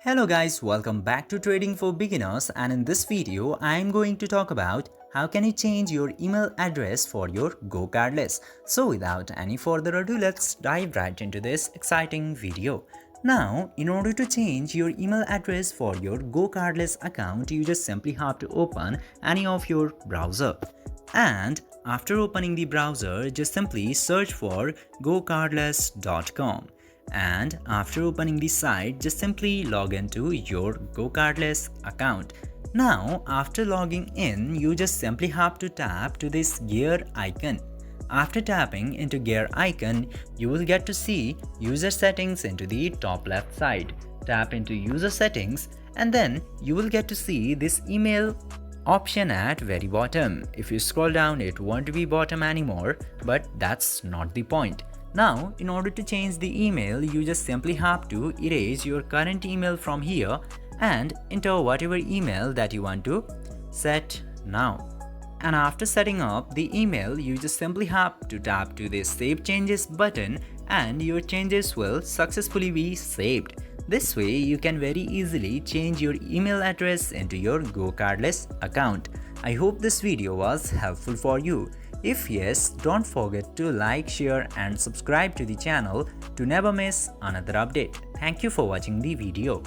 Hello guys, welcome back to Trading for Beginners, and in this video I am going to talk about how can you change your email address for your GoCardless. So without any further ado, let's dive right into this exciting video. Now, in order to change your email address for your GoCardless account, you just simply have to open any of your browser. And after opening the browser, just simply search for gocardless.com. And after opening the site, just simply log into your GoCardless account. Now, after logging in, you just simply have to tap to this gear icon. After tapping into gear icon, you will get to see user settings into the top left side. Tap into user settings and then you will get to see this email option at very bottom. If you scroll down, it won't be bottom anymore, but that's not the point. Now, in order to change the email, you just simply have to erase your current email from here and enter whatever email that you want to set now. And after setting up the email, you just simply have to tap to this Save Changes button and your changes will successfully be saved. This way, you can very easily change your email address into your GoCardless account. I hope this video was helpful for you. If yes, don't forget to like, share and subscribe to the channel to never miss another update. Thank you for watching the video.